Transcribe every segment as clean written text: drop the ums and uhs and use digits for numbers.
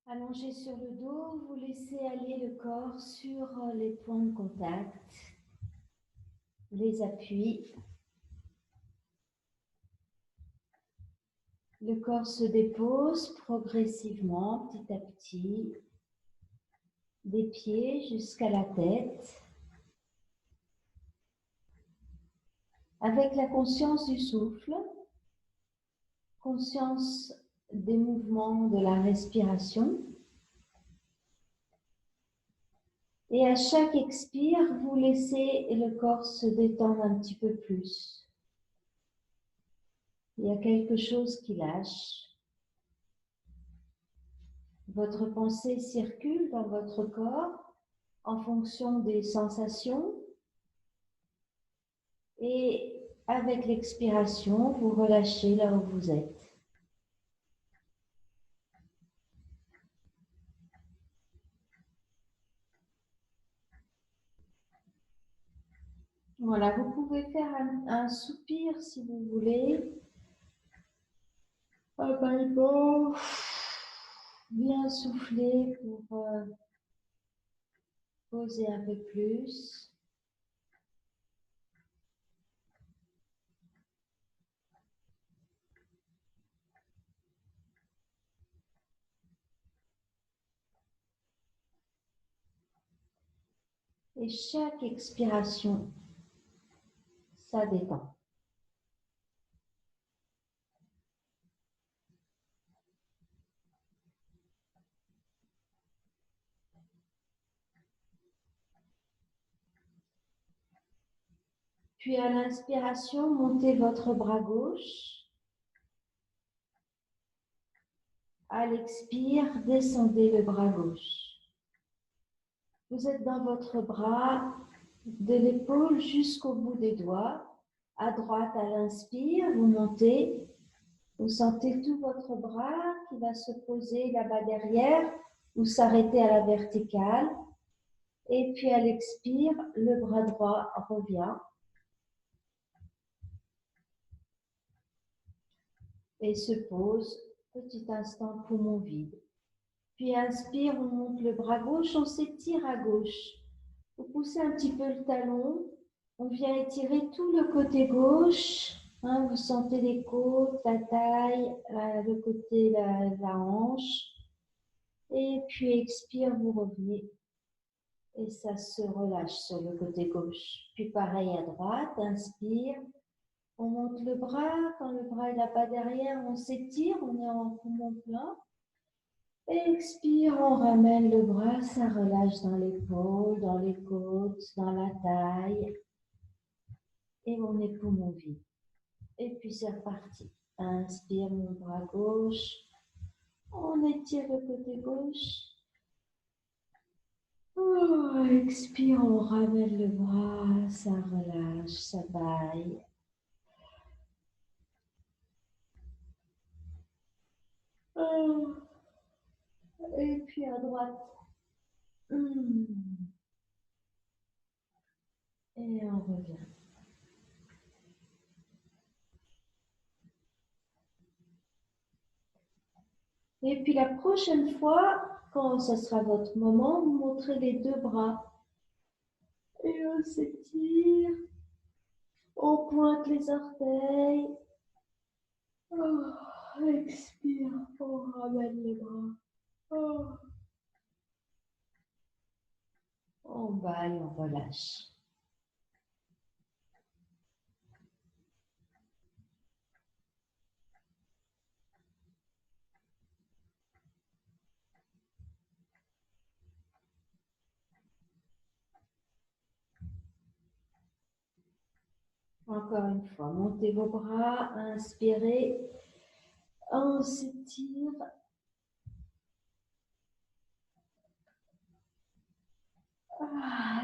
Allongé sur le dos, vous laissez aller le corps sur les points de contact, les appuis. Le corps se dépose progressivement, petit à petit, des pieds jusqu'à la tête, avec la conscience du souffle, conscience des mouvements de la respiration. Et à chaque expire, vous laissez le corps se détendre un petit peu plus. Il y a quelque chose qui lâche. Votre pensée circule dans votre corps en fonction des sensations et avec l'expiration, vous relâchez là où vous êtes. Voilà, vous pouvez faire un soupir si vous voulez. Un bâillement, bien souffler pour poser un peu plus. Et chaque expiration, ça détend. Puis à l'inspiration, montez votre bras gauche. À l'expire, descendez le bras gauche. Vous êtes dans votre bras, de l'épaule jusqu'au bout des doigts. À droite, à l'inspire, vous montez. Vous sentez tout votre bras qui va se poser là-bas derrière ou s'arrêter à la verticale. Et puis à l'expire, le bras droit revient. Et se pose, petit instant, poumon vide. Puis inspire, on monte le bras gauche, on s'étire à gauche. Vous poussez un petit peu le talon, on vient étirer tout le côté gauche. Vous sentez les côtes, la taille, le côté, la hanche. Et puis expire, vous revenez. Et ça se relâche sur le côté gauche. Puis pareil à droite, inspire. On monte le bras, quand le bras est là-bas derrière, on s'étire, on est en poumon plein. Expire, on ramène le bras, ça relâche dans l'épaule, dans les côtes, dans la taille. Et on est poumon vide. Et puis c'est reparti. Inspire mon bras gauche. On étire le côté gauche. Oh, expire, on ramène le bras, ça relâche, ça baille. Oh. Et puis à droite. Et on revient. Et puis la prochaine fois, quand ce sera votre moment, vous montrez les deux bras. Et on s'étire. On pointe les orteils. Oh, expire. On ramène les bras. Oh. On baille, on relâche. Encore une fois, montez vos bras, inspirez, on s'étire.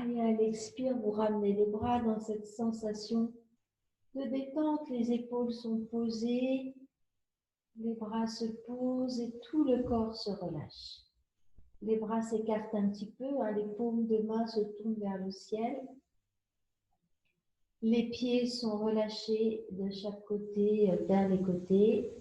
Et à l'expire, vous ramenez les bras dans cette sensation de détente. Les épaules sont posées, les bras se posent et tout le corps se relâche. Les bras s'écartent un petit peu, les paumes de main se tournent vers le ciel. Les pieds sont relâchés de chaque côté, vers les côtés.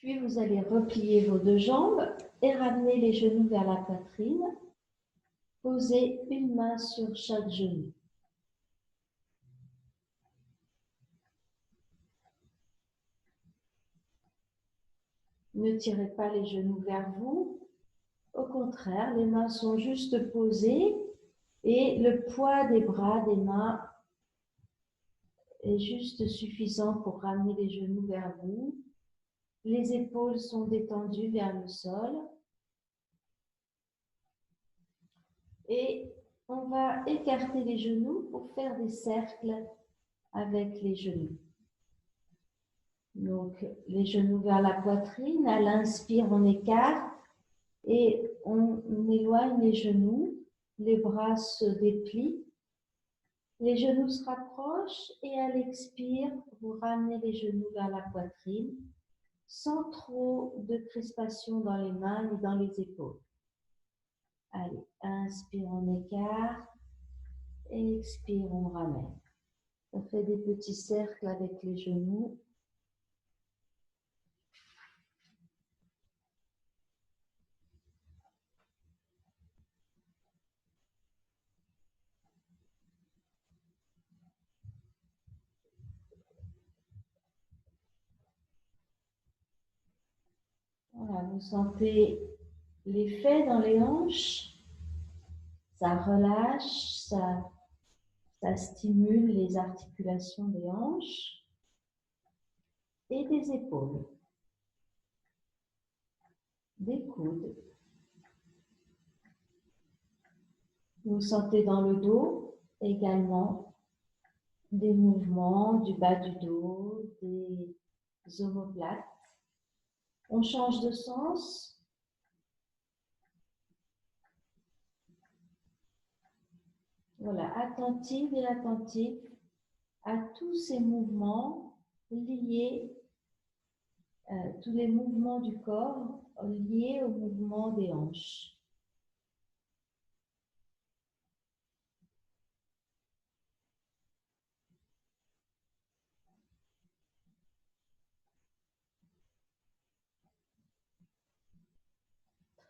Puis vous allez replier vos deux jambes et ramener les genoux vers la poitrine. Posez une main sur chaque genou. Ne tirez pas les genoux vers vous. Au contraire, les mains sont juste posées et le poids des bras, des mains est juste suffisant pour ramener les genoux vers vous. Les épaules sont détendues vers le sol. Et on va écarter les genoux pour faire des cercles avec les genoux. Donc, les genoux vers la poitrine. À l'inspire, on écarte et on éloigne les genoux. Les bras se déplient. Les genoux se rapprochent et à l'expire, vous ramenez les genoux vers la poitrine sans trop de crispation dans les mains ni dans les épaules. Allez, inspire, on écarte. Expire, on ramène. On fait des petits cercles avec les genoux. Voilà, vous sentez l'effet dans les hanches. Ça relâche, ça stimule les articulations des hanches et des épaules, des coudes. Vous sentez dans le dos également des mouvements du bas du dos, des omoplates. On change de sens. Voilà, attentive et attentif à tous ces mouvements liés, tous les mouvements du corps liés au mouvement des hanches.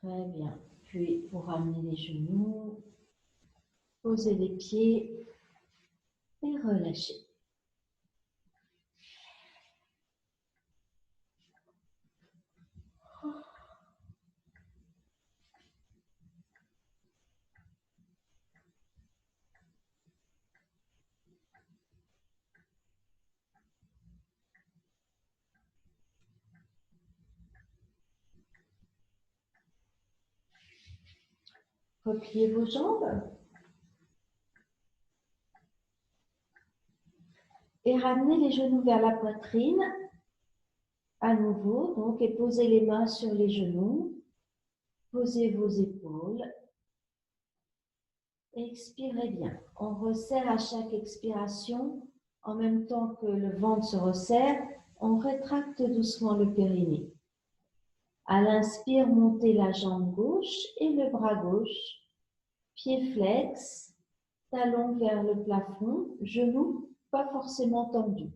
Très bien. Puis, vous ramenez les genoux, posez les pieds et relâchez. Repliez vos jambes et ramenez les genoux vers la poitrine à nouveau, donc, et posez les mains sur les genoux. Posez vos épaules. Expirez bien. On resserre à chaque expiration. En même temps que le ventre se resserre, on rétracte doucement le périnée. À l'inspire, montez la jambe gauche et le bras gauche. Pied flex, talon vers le plafond, genoux pas forcément tendus.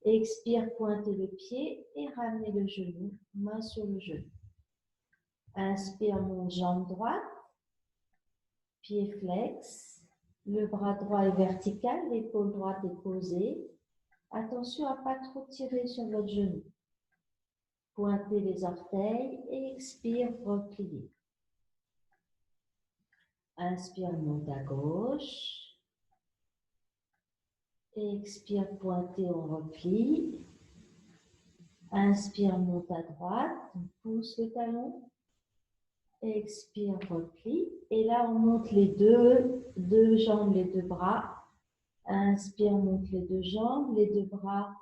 Expire, pointez le pied et ramenez le genou, main sur le genou. Inspire, monte jambe droite, pied flex, le bras droit est vertical, l'épaule droite est posée. Attention à ne pas trop tirer sur votre genou. Pointez les orteils et expire, repliez. Inspire, monte à gauche. Expire, pointez, on replie. Inspire, monte à droite, on pousse le talon. Expire, replie. Et là, on monte les deux jambes, les deux bras. Inspire, monte les deux jambes, les deux bras,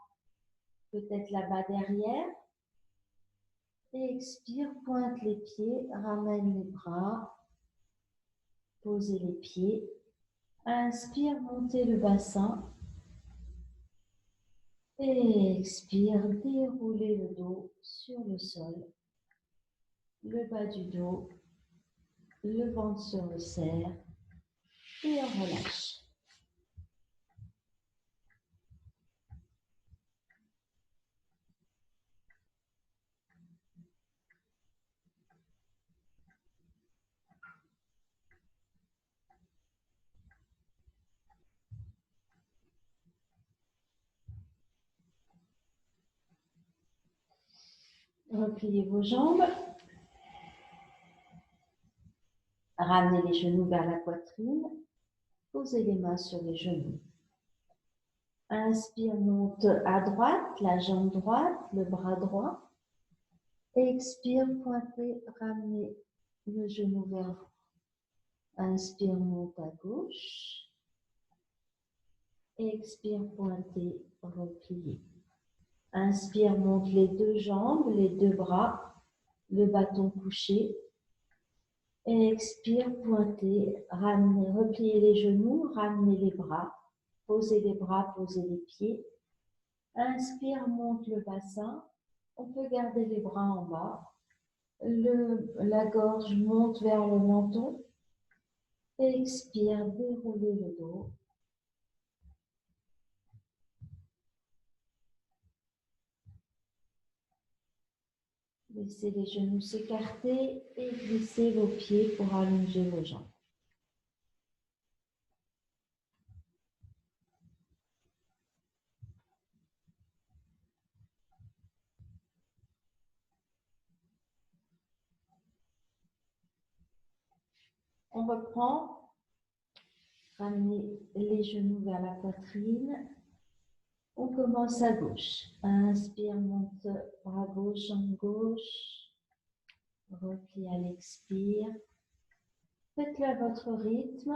peut-être là-bas derrière. Et expire, pointe les pieds, ramène les bras. Posez les pieds. Inspire, montez le bassin. Et expire, déroulez le dos sur le sol. Le bas du dos, le ventre se resserre et on relâche. Repliez vos jambes. Ramenez les genoux vers la poitrine. Posez les mains sur les genoux. Inspire, monte à droite, la jambe droite, le bras droit. Expire, pointez, ramenez le genou vers vous. Inspire, monte à gauche. Expire, pointez, repliez. Inspire, monte les deux jambes, les deux bras, le bâton couché. Expire, pointez, ramenez, repliez les genoux, ramenez les bras. Posez les bras, posez les pieds. Inspire, monte le bassin. On peut garder les bras en bas. La gorge monte vers le menton. Expire, déroulez le dos. Laissez les genoux s'écarter et glissez vos pieds pour allonger vos jambes. On reprend. Ramenez les genoux vers la poitrine. On commence à gauche. Inspire, monte, bras gauche, jambe gauche. Replie à l'expire. Faites-le à votre rythme.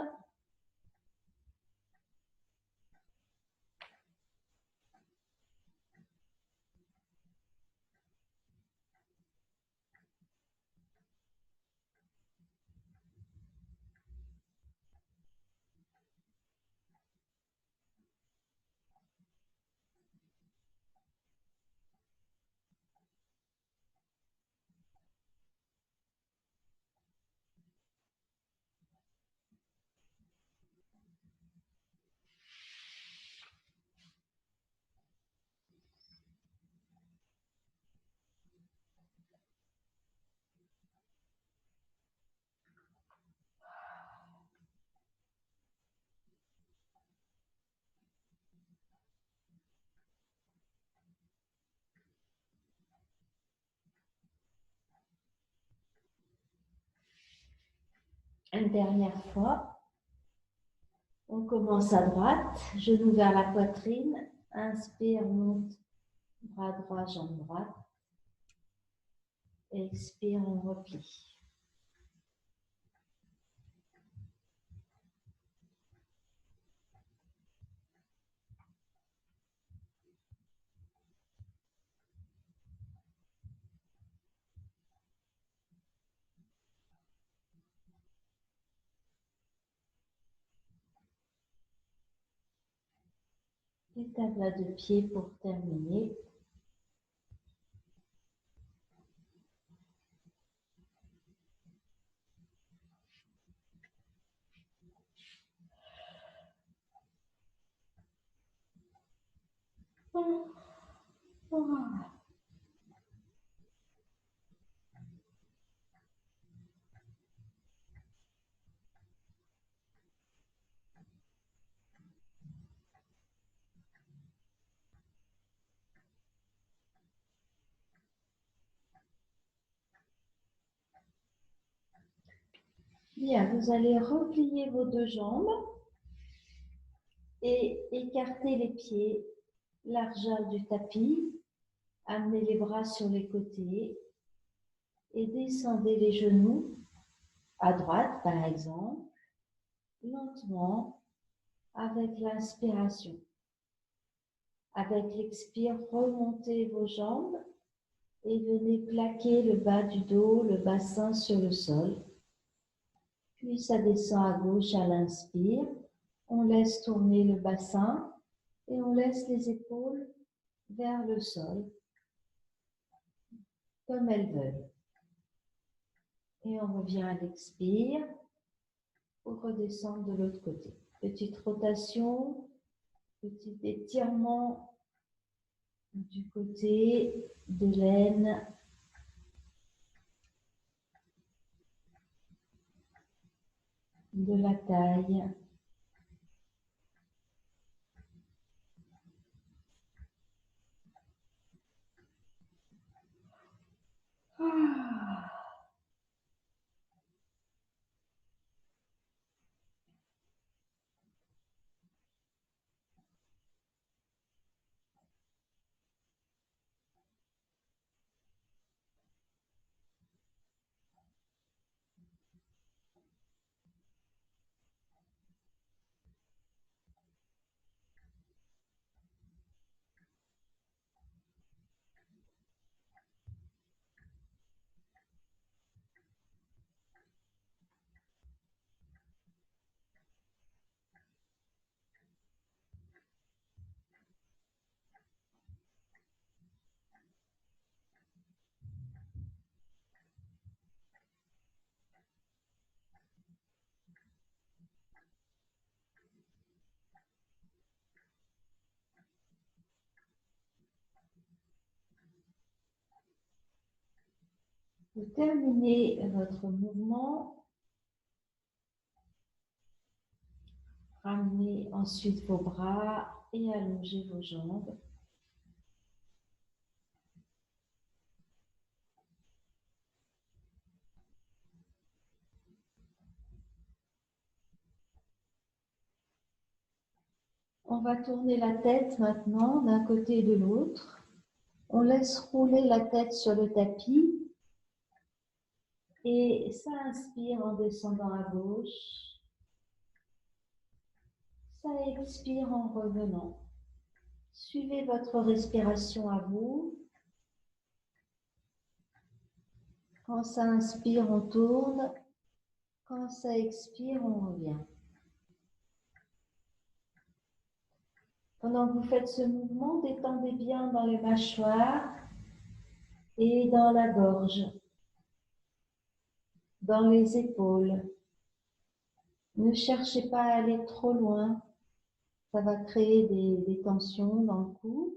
Une dernière fois. On commence à droite, genoux vers la poitrine. Inspire, monte, bras droit, jambe droite. Expire, on replie. Et tabla de pied pour terminer. Bien, vous allez replier vos deux jambes et écarter les pieds, largeur du tapis. Amenez les bras sur les côtés et descendez les genoux à droite, par exemple, lentement avec l'inspiration. Avec l'expire, remontez vos jambes et venez plaquer le bas du dos, le bassin sur le sol. Puis ça descend à gauche à l'inspire. On laisse tourner le bassin et on laisse les épaules vers le sol, comme elles veulent. Et on revient à l'expire pour redescendre de l'autre côté. Petite rotation, petit étirement du côté de l'aine. De la taille. Vous terminez votre mouvement. Ramenez ensuite vos bras et allongez vos jambes. On va tourner la tête maintenant d'un côté et de l'autre. On laisse rouler la tête sur le tapis et ça inspire en descendant à gauche. Ça expire en revenant. Suivez votre respiration à vous. Quand ça inspire, on tourne. Quand ça expire, on revient. Pendant que vous faites ce mouvement, détendez bien dans les mâchoires et dans la gorge, dans les épaules. Ne cherchez pas à aller trop loin. Ça va créer des tensions dans le cou.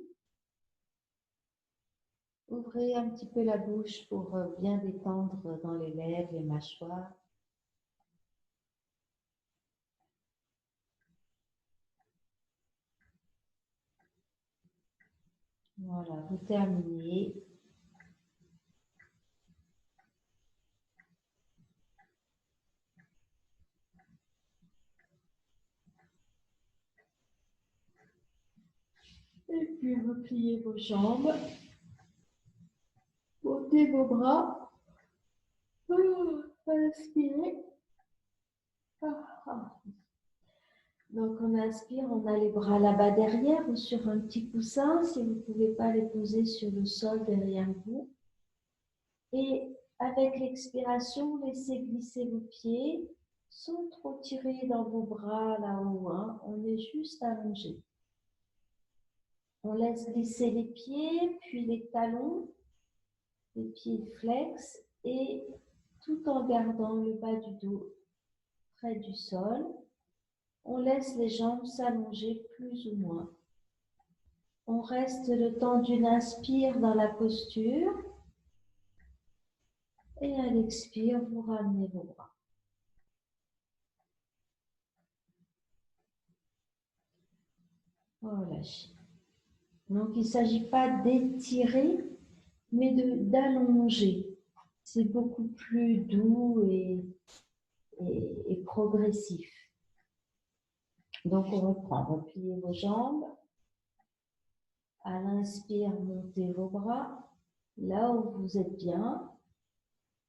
Ouvrez un petit peu la bouche pour bien détendre dans les lèvres, les mâchoires. Voilà, vous terminez. Et puis vous pliez vos jambes. Montez vos bras. Inspirez. Donc on inspire, on a les bras là-bas derrière ou sur un petit coussin si vous ne pouvez pas les poser sur le sol derrière vous. Et avec l'expiration, laissez glisser vos pieds sans trop tirer dans vos bras là-haut. On est juste allongé. On laisse glisser les pieds, puis les talons, les pieds flex et tout en gardant le bas du dos près du sol. On laisse les jambes s'allonger plus ou moins. On reste le temps d'une inspire dans la posture et à l'expire, vous ramenez vos bras. Relâchez. Donc, il ne s'agit pas d'étirer, mais d'allonger. C'est beaucoup plus doux et progressif. Donc, on reprend. Repliez vos jambes. À l'inspire, montez vos bras là où vous êtes bien.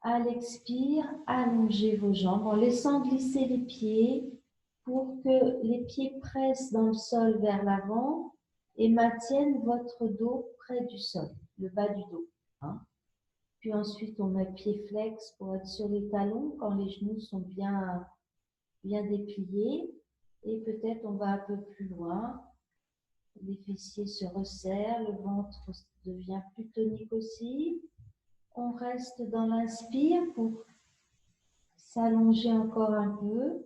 À l'expire, allongez vos jambes en laissant glisser les pieds pour que les pieds pressent dans le sol vers l'avant et maintiennent votre dos près du sol, le bas du dos. Puis ensuite, on met pieds flex pour être sur les talons quand les genoux sont bien dépliés. Et peut-être on va un peu plus loin. Les fessiers se resserrent, le ventre devient plus tonique aussi. On reste dans l'inspire pour s'allonger encore un peu.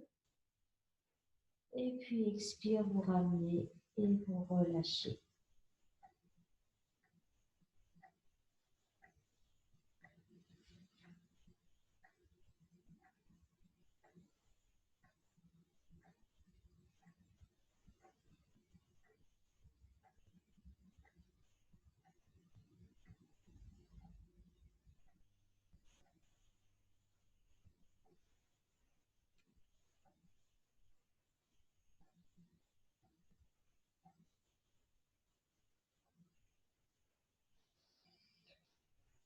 Et puis expire, vous ramenez et vous relâchez.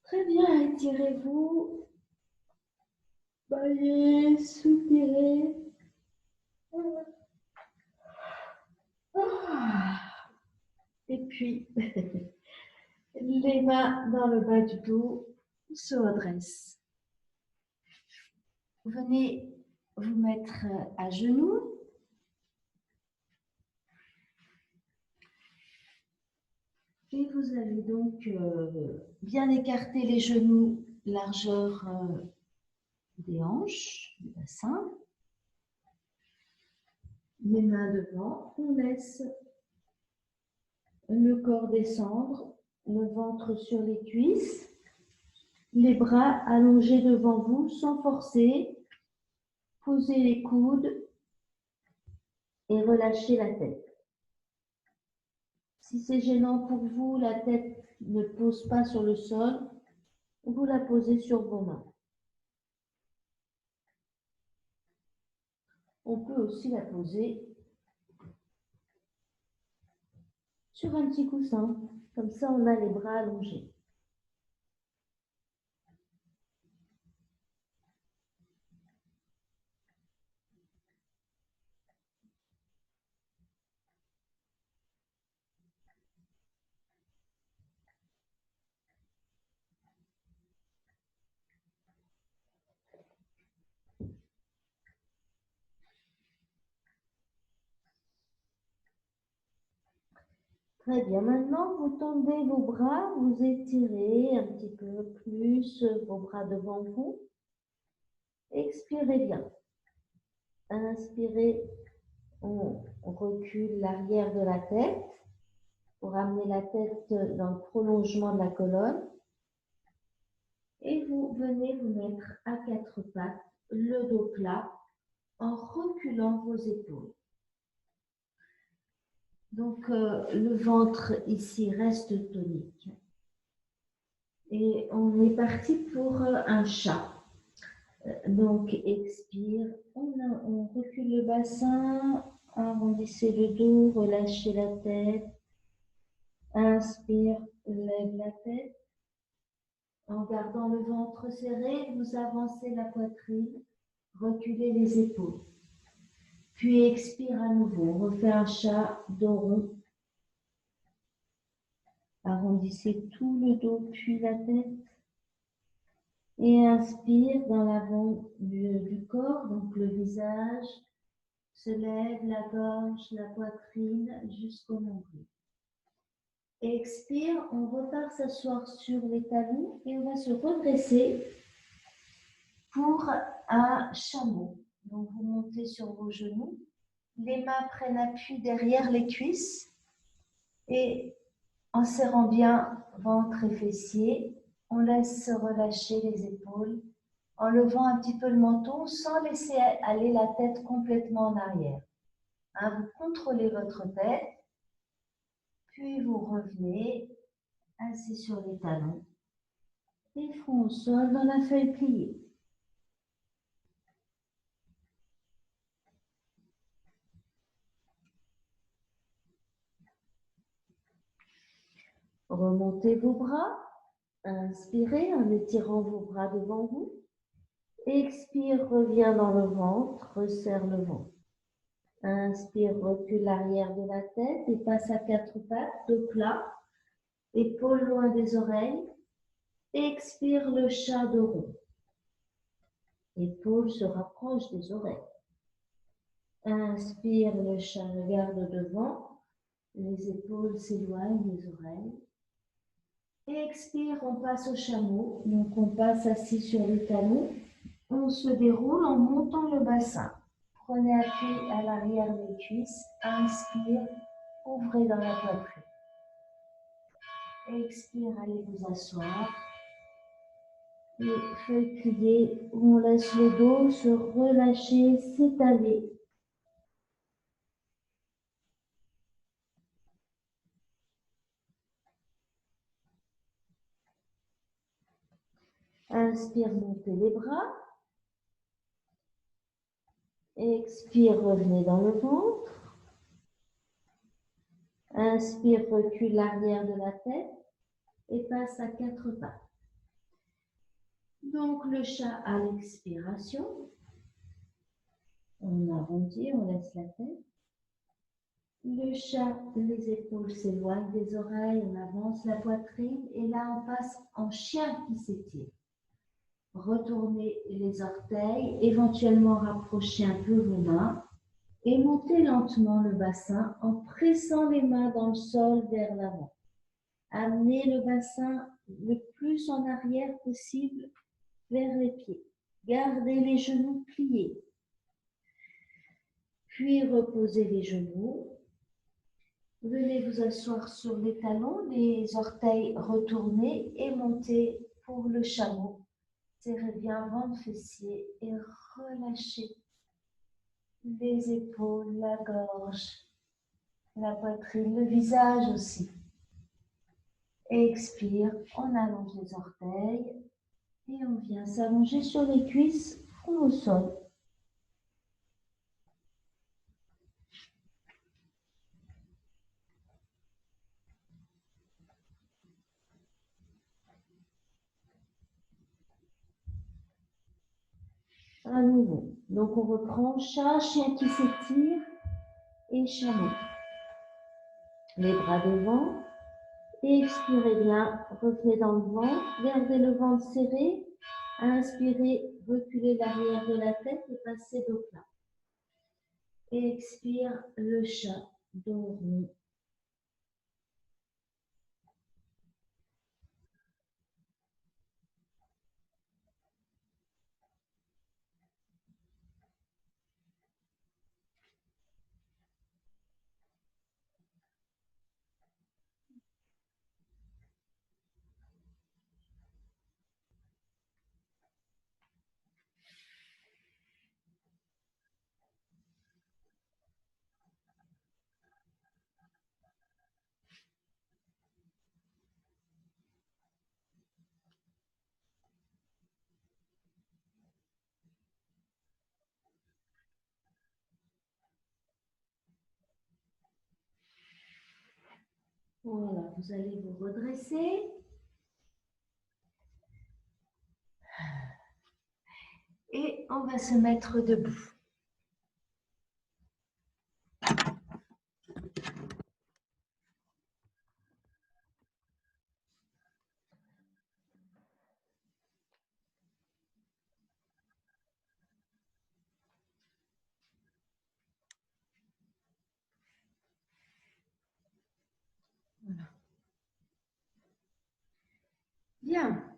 Très bien, étirez-vous. Baillez, soupirez. Et puis, les mains dans le bas du dos se redressent. Vous venez vous mettre à genoux. Et vous allez donc bien écarter les genoux, largeur des hanches, du bassin. Les mains devant, on laisse le corps descendre, le ventre sur les cuisses. Les bras allongés devant vous sans forcer. Posez les coudes et relâchez la tête. Si c'est gênant pour vous, la tête ne pose pas sur le sol, vous la posez sur vos mains. On peut aussi la poser sur un petit coussin. Comme ça, on a les bras allongés. Très bien. Maintenant, vous tendez vos bras, vous étirez un petit peu plus vos bras devant vous. Expirez bien. Inspirez, on recule l'arrière de la tête pour amener la tête dans le prolongement de la colonne. Et vous venez vous mettre à quatre pattes, le dos plat, en reculant vos épaules. Donc, le ventre ici reste tonique. Et on est parti pour un chat. Donc, expire, on recule le bassin, arrondissez le dos, relâchez la tête. Inspire, lève la tête. En gardant le ventre serré, vous avancez la poitrine, reculez les épaules. Puis expire à nouveau, on refait un chat dos rond. Arrondissez tout le dos puis la tête. Et inspire dans l'avant du corps, donc le visage se lève, la gorge, la poitrine jusqu'au nombril. Expire, on repart s'asseoir sur les talons et on va se redresser pour un chameau. Donc vous montez sur vos genoux, les mains prennent appui derrière les cuisses et en serrant bien ventre et fessiers, on laisse relâcher les épaules en levant un petit peu le menton sans laisser aller la tête complètement en arrière. Vous contrôlez votre tête, puis vous revenez assis sur les talons et front au sol dans la feuille pliée. Remontez vos bras, inspirez en étirant vos bras devant vous. Expire, reviens dans le ventre, resserre le ventre. Inspire, recule l'arrière de la tête et passe à quatre pattes, dos plat, épaules loin des oreilles. Expire le chat dos rond. Épaules se rapprochent des oreilles. Inspire, le chat regarde devant. Les épaules s'éloignent des oreilles. Expire, on passe au chameau. Donc on passe assis sur les talons. On se déroule en montant le bassin. Prenez appui à l'arrière des cuisses. Inspire, ouvrez dans la poitrine. Expire, allez vous asseoir. Et feuille pliée, on laisse le dos se relâcher, s'étaler. Inspire, montez les bras. Expire, revenez dans le ventre. Inspire, recule l'arrière de la tête et passe à quatre pattes. Donc le chat à l'expiration. On arrondit, on laisse la tête. Le chat, les épaules s'éloignent des oreilles, on avance la poitrine et là on passe en chien qui s'étire. Retournez les orteils, éventuellement rapprochez un peu vos mains et montez lentement le bassin en pressant les mains dans le sol vers l'avant. Amenez le bassin le plus en arrière possible vers les pieds. Gardez les genoux pliés. Puis reposez les genoux. Venez vous asseoir sur les talons, les orteils retournés et montez pour le chameau. Serrez bien ventre, fessier et relâchez les épaules, la gorge, la poitrine, le visage aussi. Expire, on allonge les orteils et on vient s'allonger sur les cuisses, front au sol. À nouveau. Donc on reprend chat, chien qui s'étire et chameau. Les bras devant. Expirez bien, revenez dans le ventre, gardez le ventre serré. Inspirez, reculez l'arrière de la tête et passez dos plat. Expire, le chat, dos rond. Voilà, vous allez vous redresser. Et on va se mettre debout. Voilà. Bien.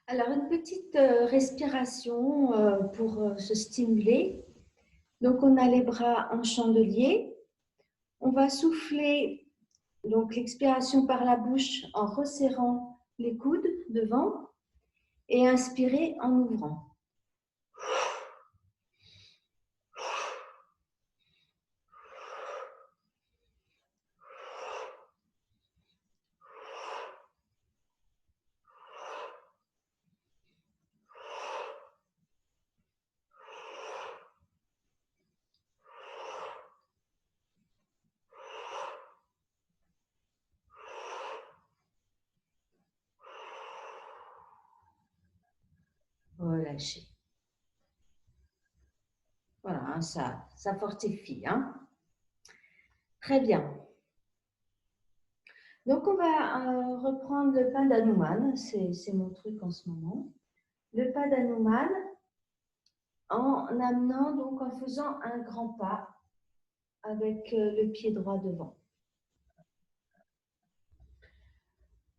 Alors, une petite respiration pour se stimuler. Donc, on a les bras en chandelier. On va souffler, donc l'expiration par la bouche en resserrant les coudes devant et inspirer en ouvrant. Relâchez. Voilà, ça fortifie. Hein. Très bien. Donc, on va reprendre le pas d'Hanuman. C'est mon truc en ce moment. Le pas d'Hanuman en amenant, donc en faisant un grand pas avec le pied droit devant.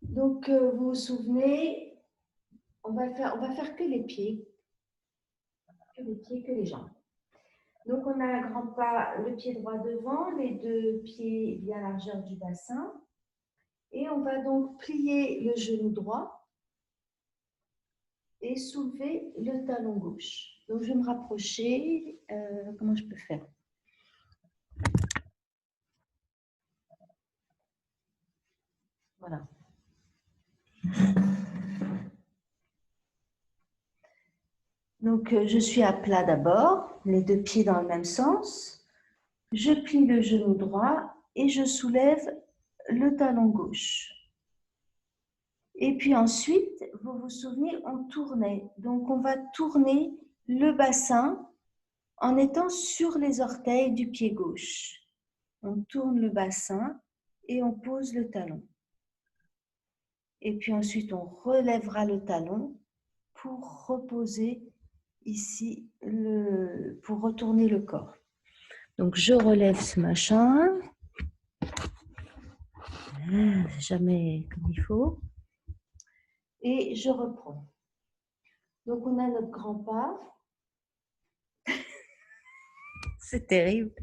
Donc, vous vous souvenez, on va faire que les pieds, que les jambes. Donc, on a un grand pas, le pied droit devant, les deux pieds bien largeur du bassin. Et on va donc plier le genou droit et soulever le talon gauche. Donc, je vais me rapprocher. Comment je peux faire? Voilà. Donc, je suis à plat d'abord, les deux pieds dans le même sens. Je plie le genou droit et je soulève le talon gauche. Et puis ensuite, vous vous souvenez, on tournait. Donc, on va tourner le bassin en étant sur les orteils du pied gauche. On tourne le bassin et on pose le talon. Et puis ensuite, on relèvera le talon pour reposer ici, pour retourner le corps. Donc, je relève ce machin. Jamais comme il faut. Et je reprends. Donc, on a notre grand pas. C'est terrible.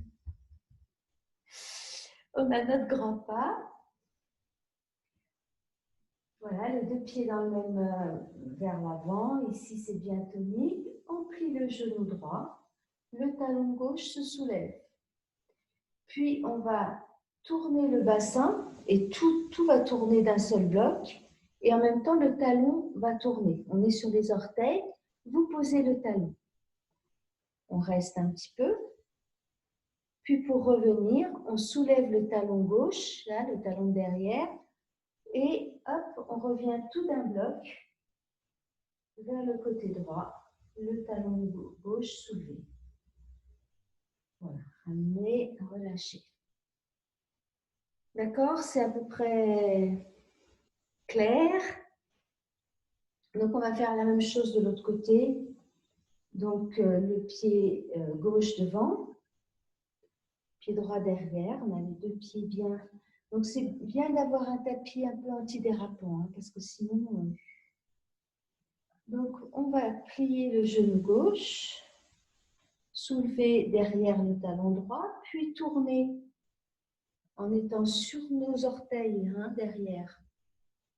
On a notre grand pas. Voilà, les deux pieds dans le même vers l'avant. Ici, c'est bien tonique. On plie le genou droit. Le talon gauche se soulève. Puis, on va tourner le bassin et tout va tourner d'un seul bloc. Et en même temps, le talon va tourner. On est sur les orteils. Vous posez le talon. On reste un petit peu. Puis, pour revenir, on soulève le talon gauche, là, le talon derrière. Et hop, on revient tout d'un bloc vers le côté droit, le talon gauche soulevé. Voilà, ramener, relâcher. D'accord, c'est à peu près clair. Donc, on va faire la même chose de l'autre côté. Donc, le pied gauche devant, pied droit derrière. On a les deux pieds bien. Donc, c'est bien d'avoir un tapis un peu antidérapant, hein, parce que sinon... Donc, on va plier le genou gauche, soulever derrière le talon droit, puis tourner en étant sur nos orteils derrière.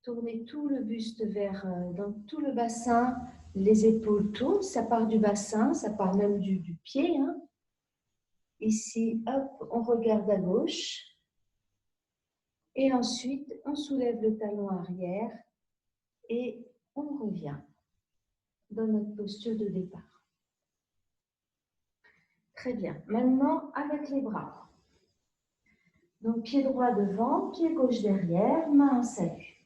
Tourner tout le buste vers, dans tout le bassin, les épaules tournent, ça part du bassin, ça part même du pied. Hein. Ici, hop, on regarde à gauche. Et ensuite, on soulève le talon arrière et on revient dans notre posture de départ. Très bien. Maintenant, avec les bras. Donc, pied droit devant, pied gauche derrière, main en salut.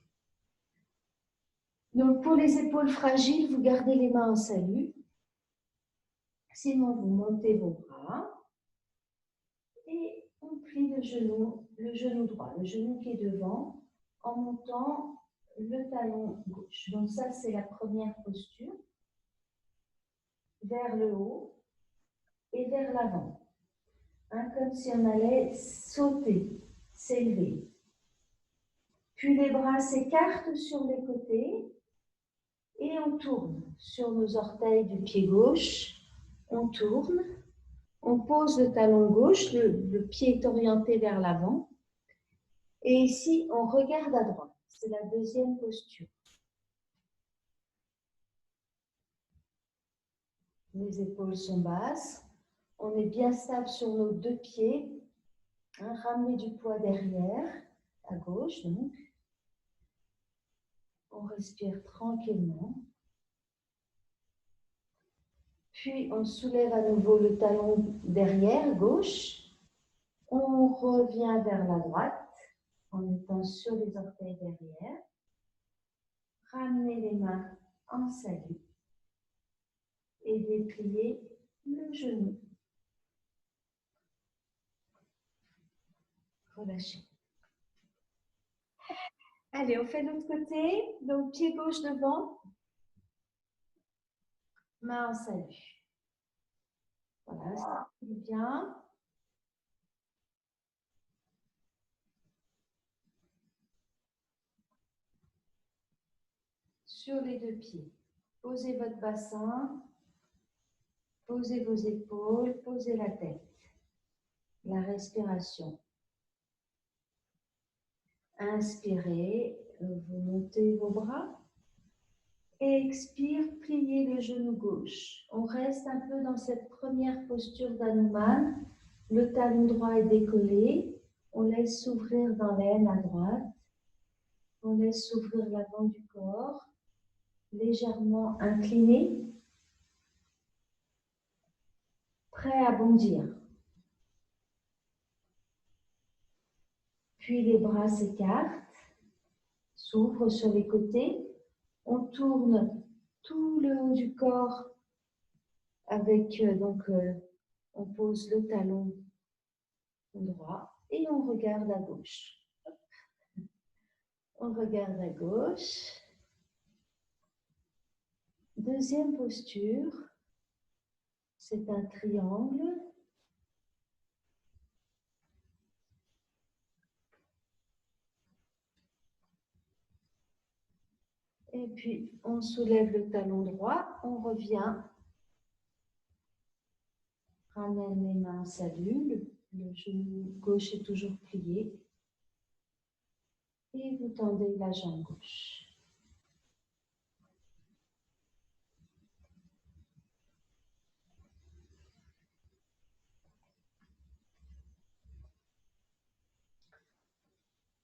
Donc, pour les épaules fragiles, vous gardez les mains en salut. Sinon, vous montez vos bras et on plie le genou droit, le genou qui est devant, en montant le talon gauche. Donc, ça, c'est la première posture. Vers le haut et vers l'avant. Hein, comme si on allait sauter, s'élever. Puis les bras s'écartent sur les côtés et on tourne sur nos orteils du pied gauche. On tourne, on pose le talon gauche, le pied est orienté vers l'avant. Et ici, on regarde à droite. C'est la deuxième posture. Les épaules sont basses. On est bien stable sur nos deux pieds. Hein, ramener du poids derrière, à gauche donc. On respire tranquillement. Puis, on soulève à nouveau le talon derrière, gauche. On revient vers la droite en étant sur les orteils derrière. Ramenez les mains en salut et dépliez le genou. Relâchez. Allez, on fait l'autre côté. Donc, pied gauche devant, main en salut. Voilà, ça fait bien. Sur les deux pieds. Posez votre bassin, posez vos épaules, posez la tête. La respiration. Inspirez, vous montez vos bras. Expire, pliez le genou gauche. On reste un peu dans cette première posture d'Hanuman. Le talon droit est décollé. On laisse s'ouvrir dans l'aine à droite. On laisse s'ouvrir l'avant du corps. Légèrement incliné. Prêt à bondir. Puis les bras s'écartent, s'ouvrent sur les côtés. On tourne tout le haut du corps avec, on pose le talon droit et on regarde à gauche. On regarde à gauche. Deuxième posture, c'est un triangle. Et puis, on soulève le talon droit, on revient. Ramène les mains, salut. Le genou gauche est toujours plié. Et vous tendez la jambe gauche.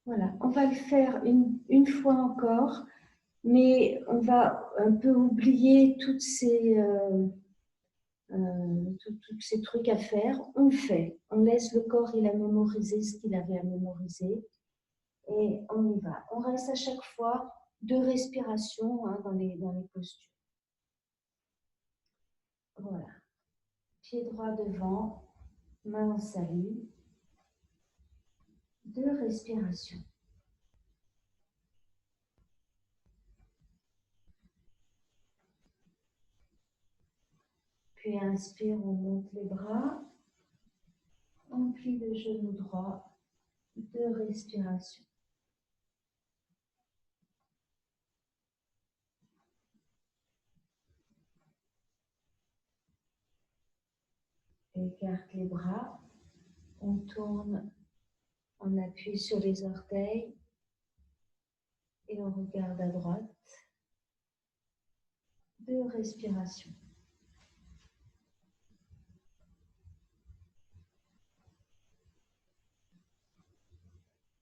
Voilà, on va le faire une fois encore, mais on va un peu oublier tous ces trucs à faire. On le fait, on laisse le corps, il a mémorisé ce qu'il avait à mémoriser et on y va. On reste à chaque fois 2 respirations dans les postures. Voilà, pied droit devant, main en salut, 2 respirations. Puis inspire, on monte les bras, on plie le genou droit, 2 respirations. Écarte les bras, on tourne, on appuie sur les orteils et on regarde à droite. 2 respirations.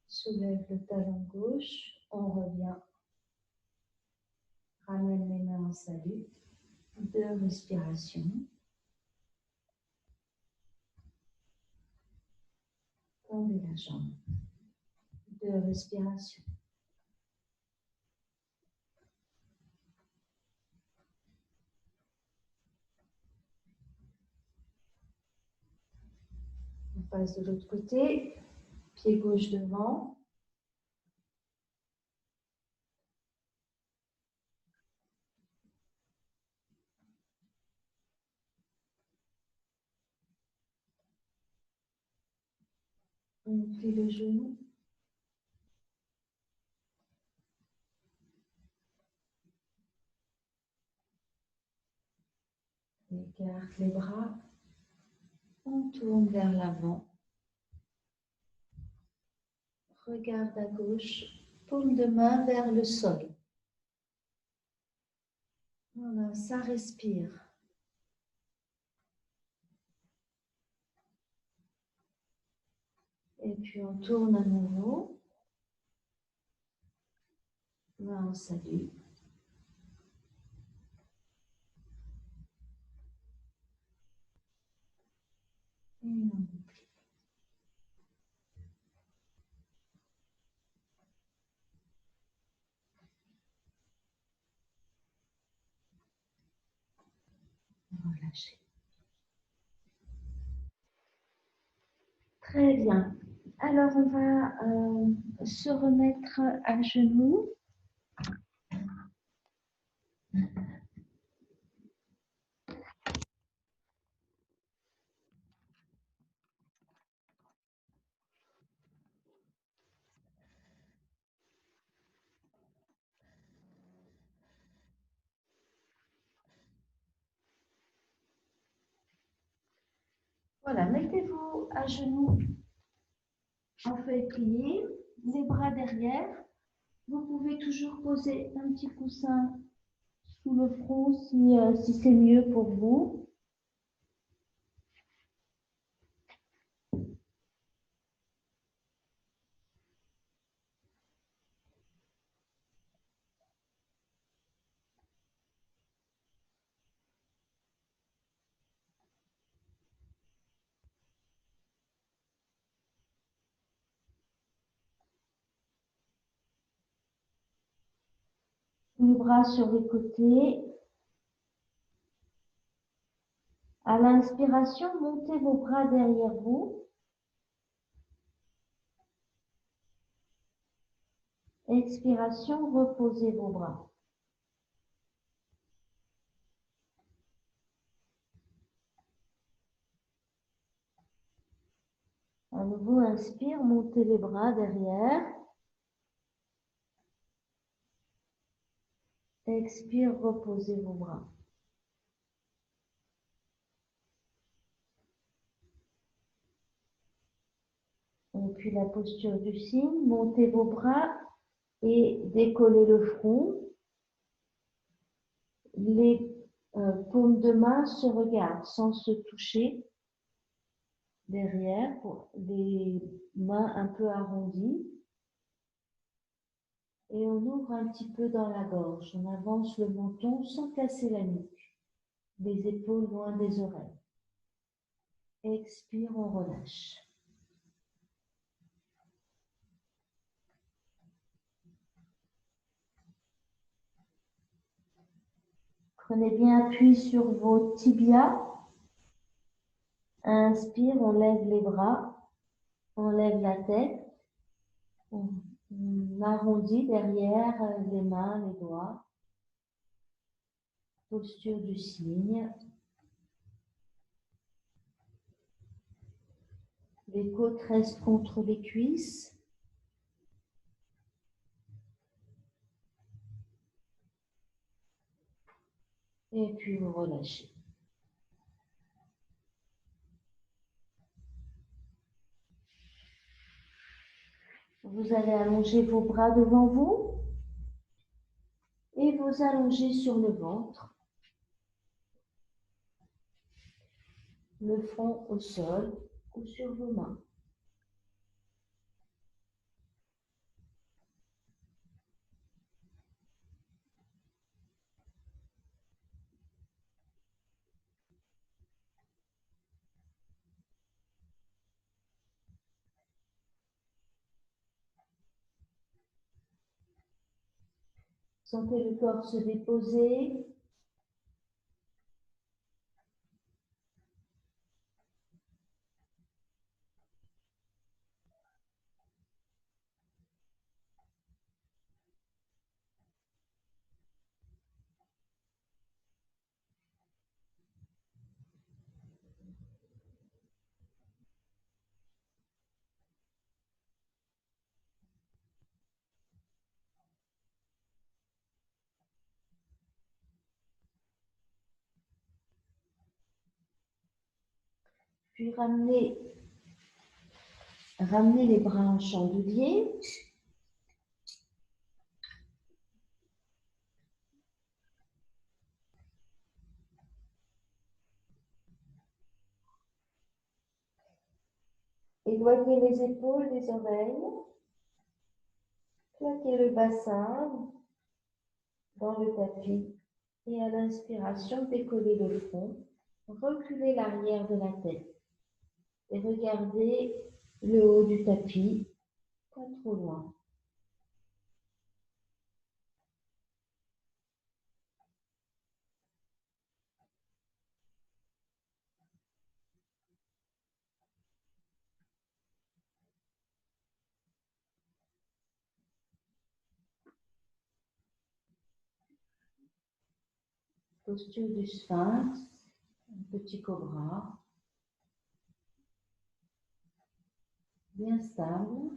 Soulève le talon gauche, on revient. Ramène les mains en salut. 2 respirations. Tendez la jambe. 2 respirations. On passe de l'autre côté. Pied gauche devant. On plie le genou. Écarte les bras. On tourne vers l'avant. Regarde à gauche. Paume de main vers le sol. Voilà, ça respire. Et puis on tourne à nouveau. Main en salut. Et on oublie. Relâchez. Très bien. Alors, on va se remettre à genoux. Voilà, mettez-vous à genoux en feuille pliée, les bras derrière. Vous pouvez toujours poser un petit coussin sous le front si c'est mieux pour vous. Les bras sur les côtés. À l'inspiration, montez vos bras derrière vous. Expiration, reposez vos bras. À nouveau, inspire, montez les bras derrière. Expire, reposez vos bras. Et puis la posture du cygne, montez vos bras et décollez le front. Les paumes de main se regardent sans se toucher derrière, les mains un peu arrondies. Et on ouvre un petit peu dans la gorge. On avance le menton sans casser la nuque. Les épaules loin des oreilles. Expire, on relâche. Prenez bien appui sur vos tibias. Inspire, on lève les bras, on lève la tête, on arrondit derrière les mains, les doigts. Posture du cygne. Les côtes restent contre les cuisses. Et puis vous relâchez. Vous allez allonger vos bras devant vous et vous allonger sur le ventre, le front au sol ou sur vos mains. Sentez le corps se déposer. Puis ramenez les bras en chandelier. Éloignez les épaules des oreilles. Plaquez le bassin dans le tapis. Et à l'inspiration, décollez le front. Reculez l'arrière de la tête. Et regardez le haut du tapis, pas trop loin. Posture du sphinx, un petit cobra, bien stable.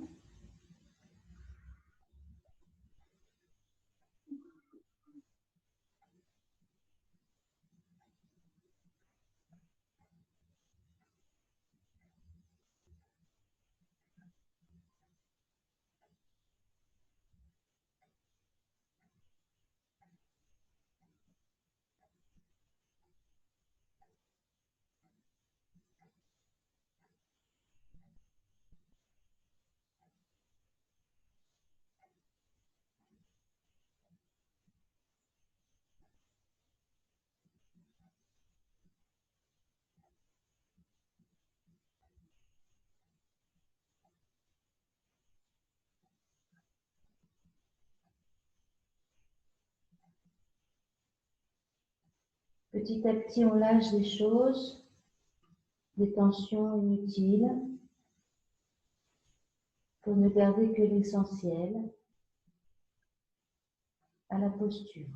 Petit à petit, on lâche des choses, des tensions inutiles, pour ne garder que l'essentiel à la posture.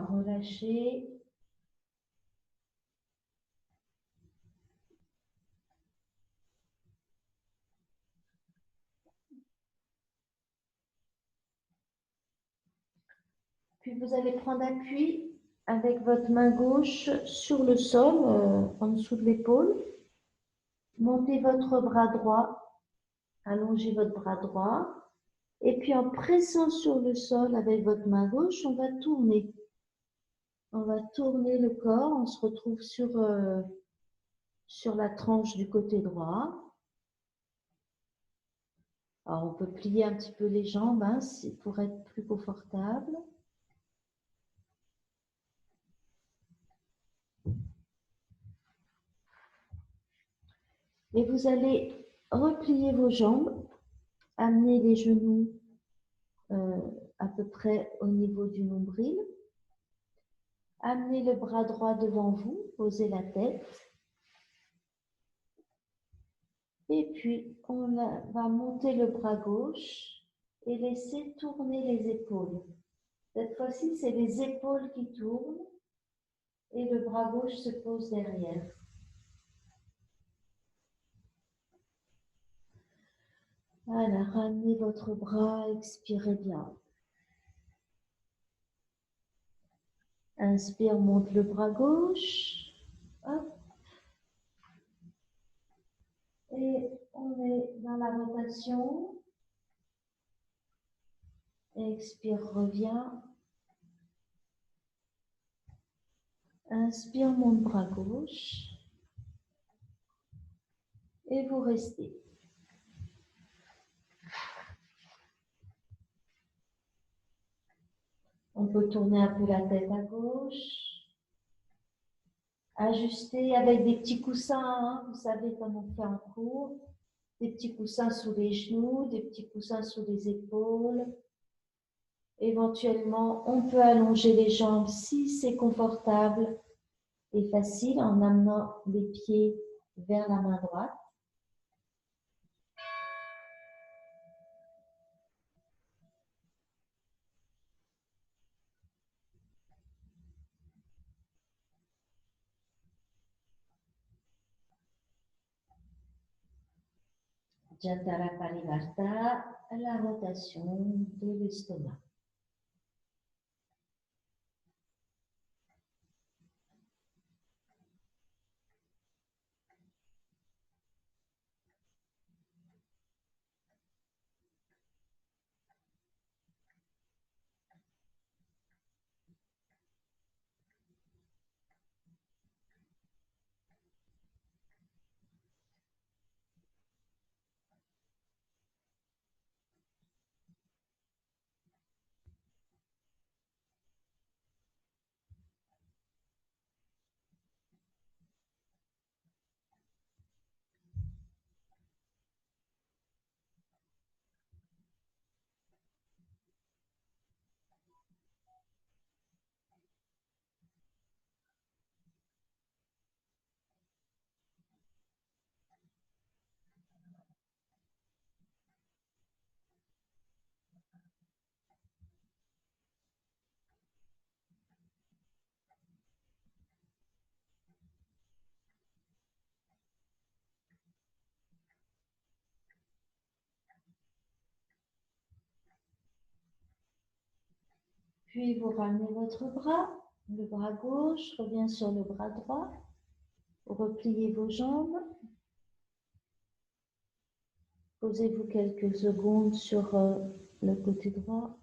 va relâcher. Puis vous allez prendre appui avec votre main gauche sur le sol, en dessous de l'épaule. Montez votre bras droit, allongez votre bras droit. Et puis en pressant sur le sol avec votre main gauche, on va tourner. On va tourner le corps, on se retrouve sur la tranche du côté droit. Alors on peut plier un petit peu les jambes pour être plus confortable. Et vous allez replier vos jambes, amener les genoux à peu près au niveau du nombril. Amenez le bras droit devant vous, posez la tête. Et puis, on va monter le bras gauche et laisser tourner les épaules. Cette fois-ci, c'est les épaules qui tournent et le bras gauche se pose derrière. Voilà, ramenez votre bras, expirez bien. Inspire, monte le bras gauche. Hop. Et on est dans la rotation. Expire, reviens. Inspire, monte bras gauche. Et vous restez. On peut tourner un peu la tête à gauche. Ajuster avec des petits coussins, vous savez comme on fait en cours. Des petits coussins sous les genoux, des petits coussins sous les épaules. Éventuellement, on peut allonger les jambes si c'est confortable et facile en amenant les pieds vers la main droite. Jatara Parivarta, la rotation de l'estomac. Puis vous ramenez votre bras, le bras gauche revient sur le bras droit. Repliez vos jambes. Posez-vous quelques secondes sur le côté droit.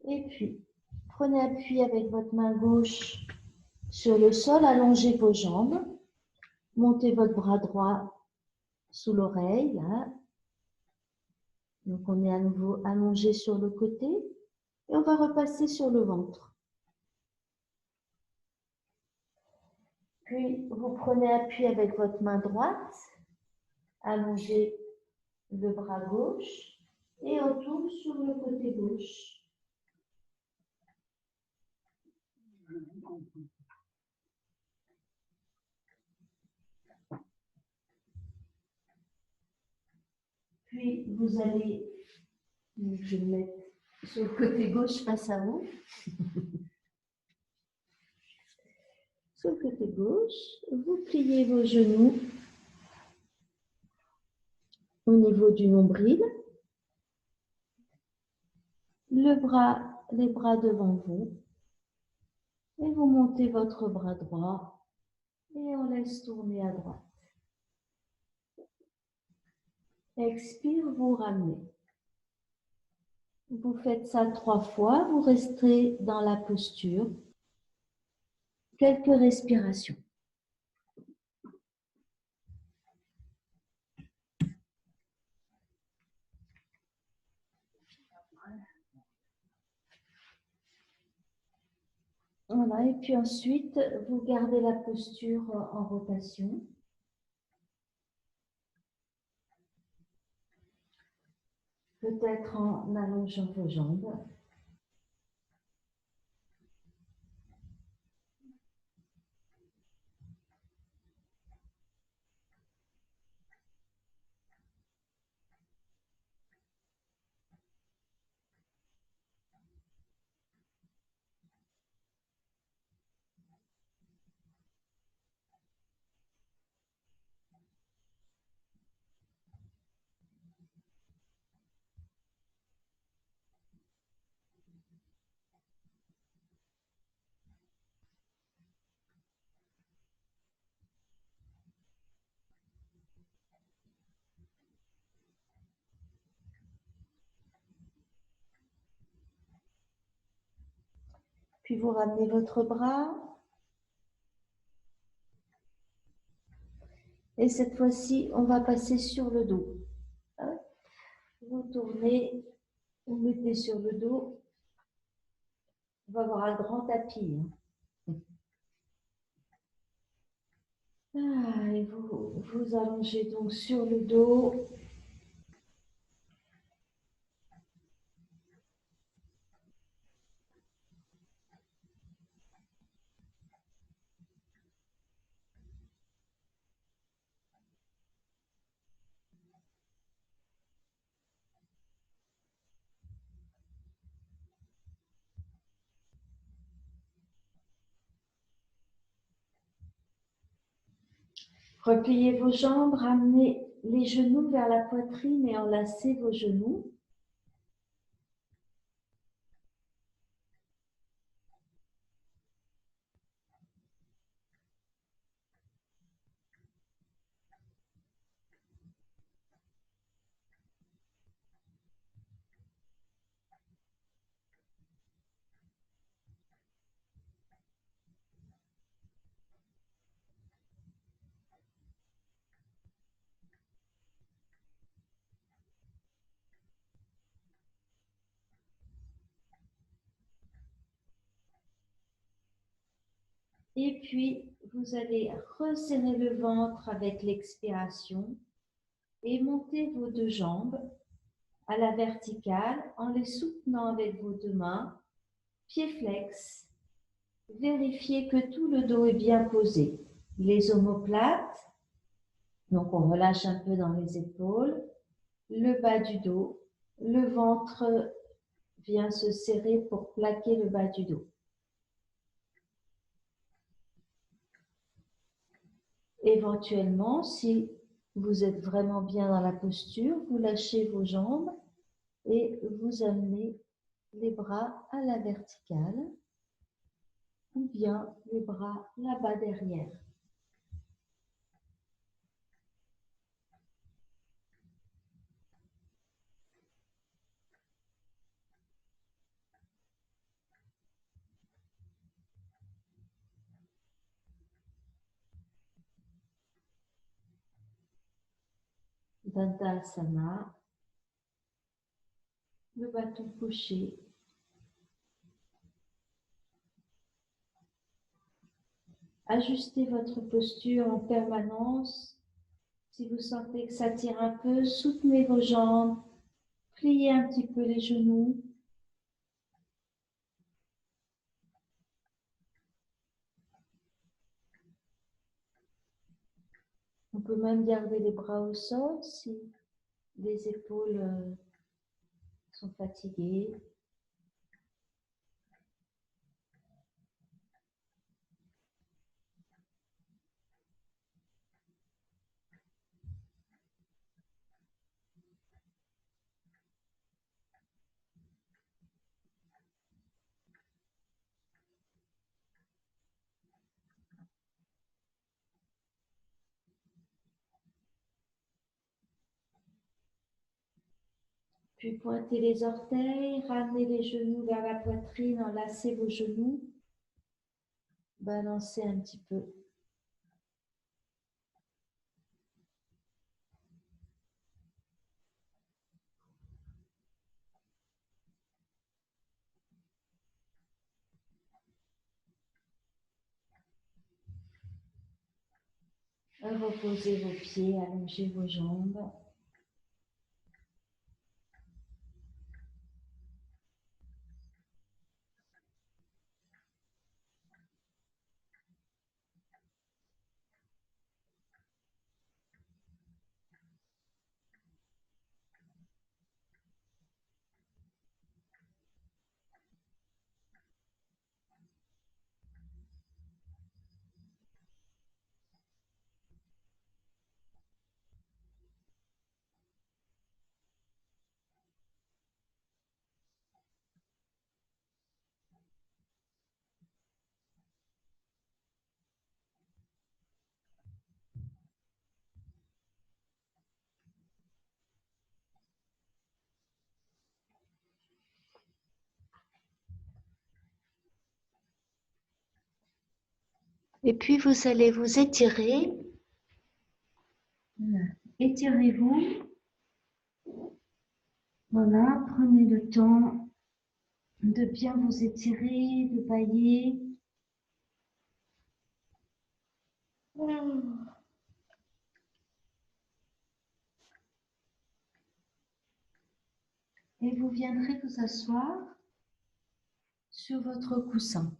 Et puis, prenez appui avec votre main gauche sur le sol, allongez vos jambes. Montez votre bras droit sous l'oreille. Donc, on est à nouveau allongé sur le côté. Et on va repasser sur le ventre. Puis, vous prenez appui avec votre main droite. Allongez le bras gauche. Et on tourne sur le côté gauche. Puis vous allez, je vais me mettre sur le côté gauche face à vous. Sur le côté gauche, vous pliez vos genoux au niveau du nombril. Les bras devant vous. Et vous montez votre bras droit et on laisse tourner à droite. Expire, vous ramenez. Vous faites ça 3 fois, vous resterez dans la posture. Quelques respirations. Voilà, et puis ensuite, vous gardez la posture en rotation. Peut-être en allongeant vos jambes. Puis vous ramenez votre bras. Et cette fois-ci, on va passer sur le dos. Vous tournez, vous mettez sur le dos. On va avoir un grand tapis. Et vous allongez donc sur le dos. Repliez vos jambes, ramenez les genoux vers la poitrine et enlacez vos genoux. Et puis, vous allez resserrer le ventre avec l'expiration et monter vos deux jambes à la verticale en les soutenant avec vos deux mains, pieds flex. Vérifiez que tout le dos est bien posé. Les omoplates, donc on relâche un peu dans les épaules, le bas du dos, le ventre vient se serrer pour plaquer le bas du dos. Éventuellement, si vous êtes vraiment bien dans la posture, vous lâchez vos jambes et vous amenez les bras à la verticale ou bien les bras là-bas derrière. Dandasana, le bâton couché. Ajustez votre posture en permanence. Si vous sentez que ça tire un peu, soutenez vos jambes, pliez un petit peu les genoux. On peut même garder les bras au sol si Les épaules sont fatiguées. Puis pointez les orteils, ramenez les genoux vers la poitrine, enlacez vos genoux. Balancez un petit peu. Reposez vos pieds, allongez vos jambes. Et puis vous allez vous étirer. Voilà. Étirez-vous. Voilà, prenez le temps de bien vous étirer, de bailler. Et vous viendrez vous asseoir sur votre coussin.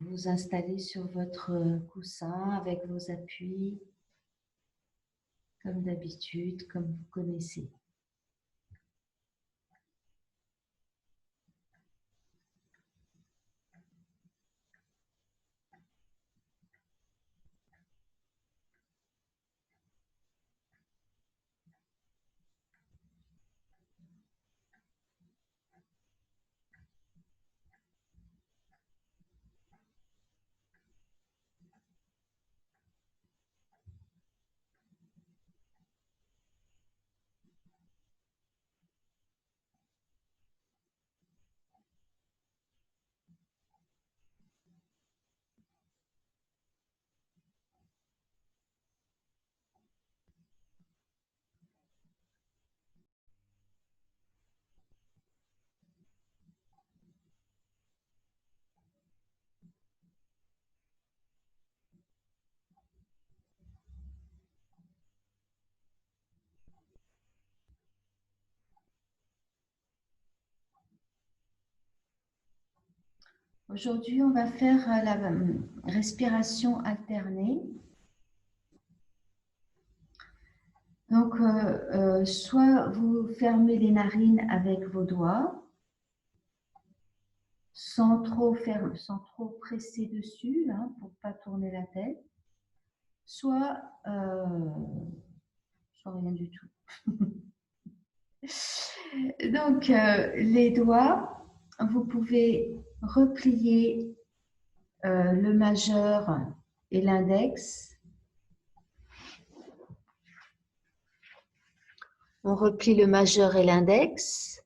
Vous installez sur votre coussin avec vos appuis, comme d'habitude, comme vous connaissez. Aujourd'hui, on va faire la respiration alternée. Donc, soit vous fermez les narines avec vos doigts, sans trop presser dessus, hein, pour ne pas tourner la tête, soit rien du tout. Donc, les doigts, vous pouvez replier le majeur et l'index. On replie le majeur et l'index.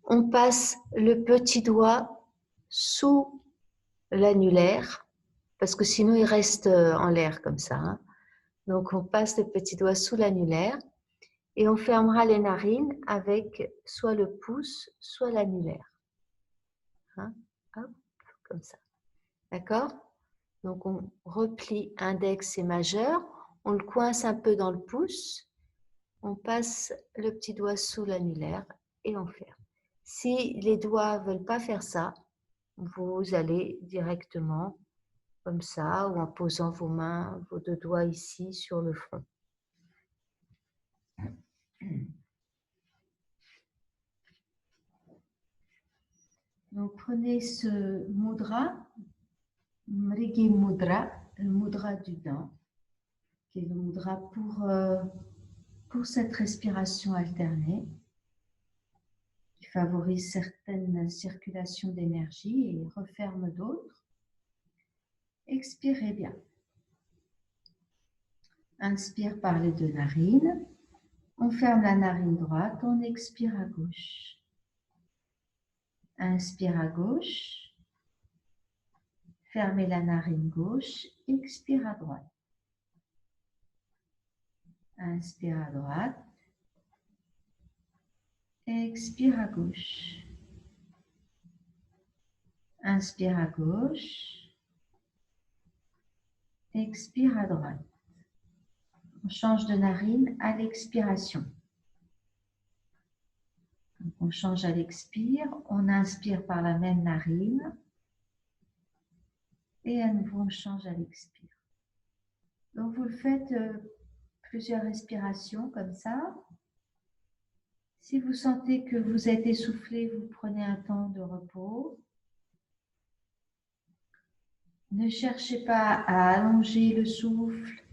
On passe le petit doigt sous l'annulaire, parce que sinon il reste en l'air comme ça, hein. Donc on passe le petit doigt sous l'annulaire et on fermera les narines avec soit le pouce, soit l'annulaire. Hein? Hop, comme ça. D'accord? Donc on replie index et majeur, on le coince un peu dans le pouce, on passe le petit doigt sous l'annulaire et on ferme. Si les doigts ne veulent pas faire ça, vous allez directement comme ça, ou en posant vos mains, vos deux doigts ici sur le front. Donc prenez ce mudra, Mrigi Mudra, le mudra du dent, qui est le mudra pour cette respiration alternée, qui favorise certaines circulations d'énergie et referme d'autres. Expirez bien. Inspire par les deux narines. On ferme la narine droite, on expire à gauche. Inspire à gauche. Fermez la narine gauche, expire à droite. Inspire à droite. Expire à gauche. Inspire à gauche. Expire à droite. On change de narine à l'expiration. On change à l'expire, on inspire par la même narine et à nouveau on change à l'expire. Donc vous le faites plusieurs respirations comme ça. Si vous sentez que vous êtes essoufflé, vous prenez un temps de repos. Ne cherchez pas à allonger le souffle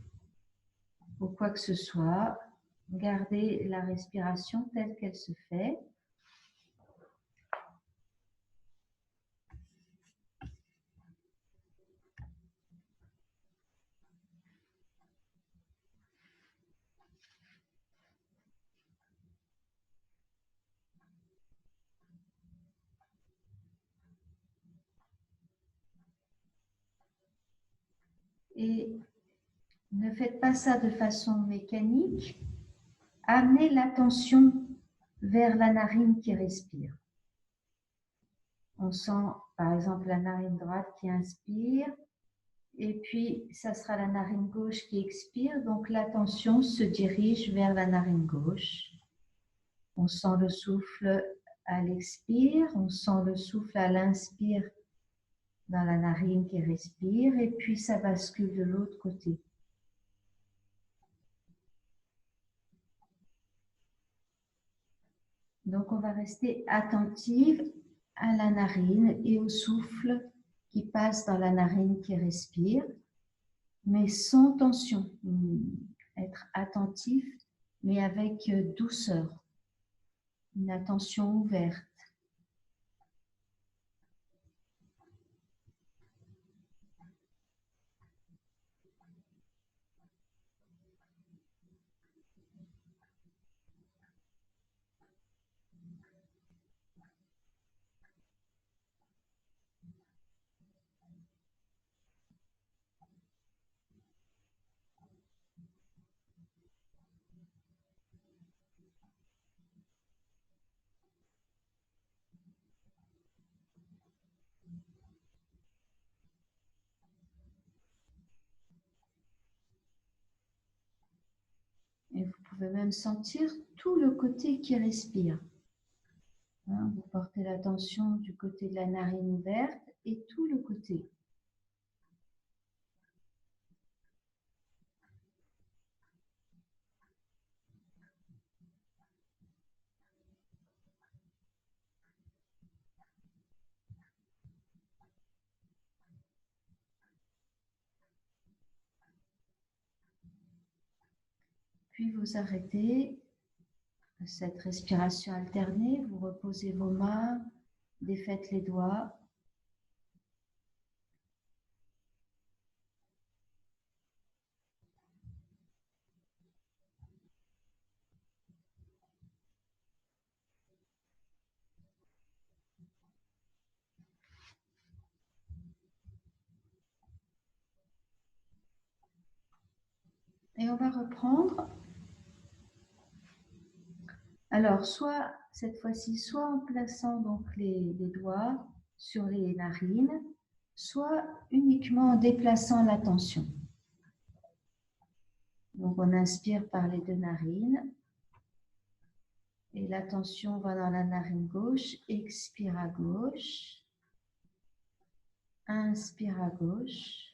ou quoi que ce soit. Gardez la respiration telle qu'elle se fait. Et ne faites pas ça de façon mécanique. Amenez l'attention vers la narine qui respire. On sent par exemple la narine droite qui inspire et puis ça sera la narine gauche qui expire. Donc l'attention se dirige vers la narine gauche. On sent le souffle à l'expire, on sent le souffle à l'inspire dans la narine qui respire et puis ça bascule de l'autre côté. Donc on va rester attentive à la narine et au souffle qui passe dans la narine qui respire, mais sans tension. Être attentif, mais avec douceur, une attention ouverte. Et vous pouvez même sentir tout le côté qui respire. Vous portez l'attention du côté de la narine ouverte et tout le côté. Puis vous arrêtez cette respiration alternée, vous reposez vos mains, défaites les doigts. Et on va reprendre. Alors, soit cette fois-ci, soit en plaçant donc les doigts sur les narines, soit uniquement en déplaçant l'attention. Donc, on inspire par les deux narines et l'attention va dans la narine gauche, expire à gauche, inspire à gauche,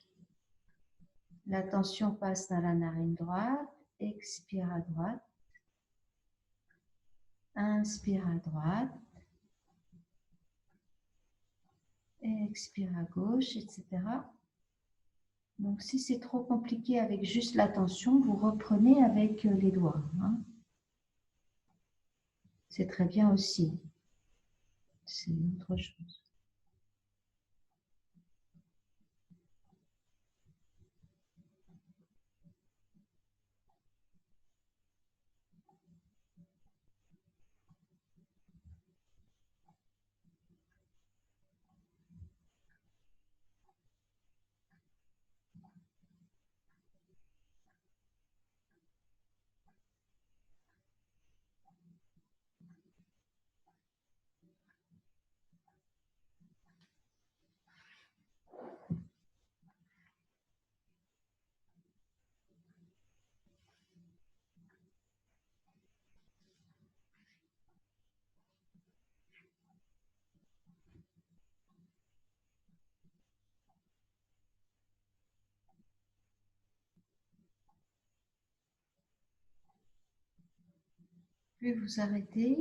La tension passe dans la narine droite. Expire à droite. Inspire à droite. Expire à gauche, etc. Donc, si c'est trop compliqué avec juste la tension, vous reprenez avec les doigts. Hein. C'est très bien aussi. C'est autre chose. Puis vous arrêtez.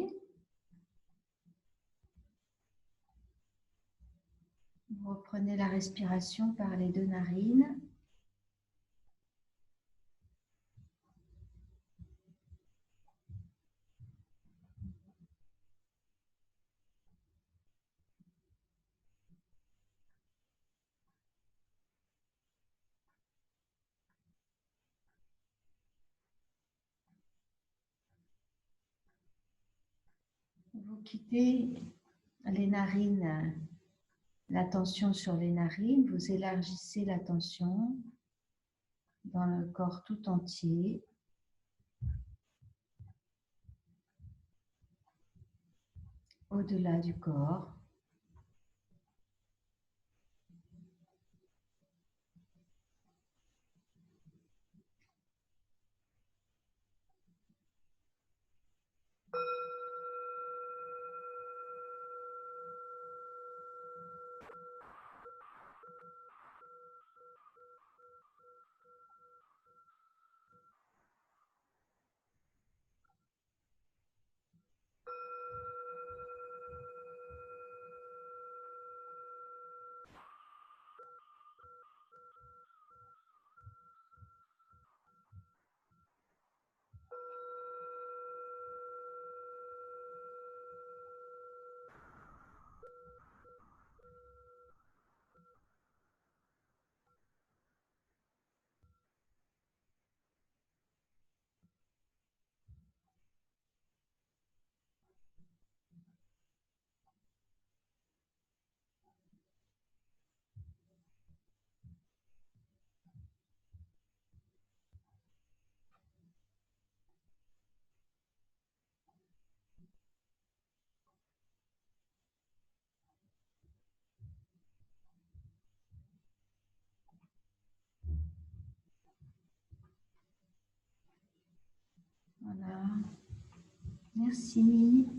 Vous reprenez la respiration par les deux narines. Vous quittez les narines, la tension sur les narines, vous élargissez la tension dans le corps tout entier. Au-delà du corps. Voilà. Merci.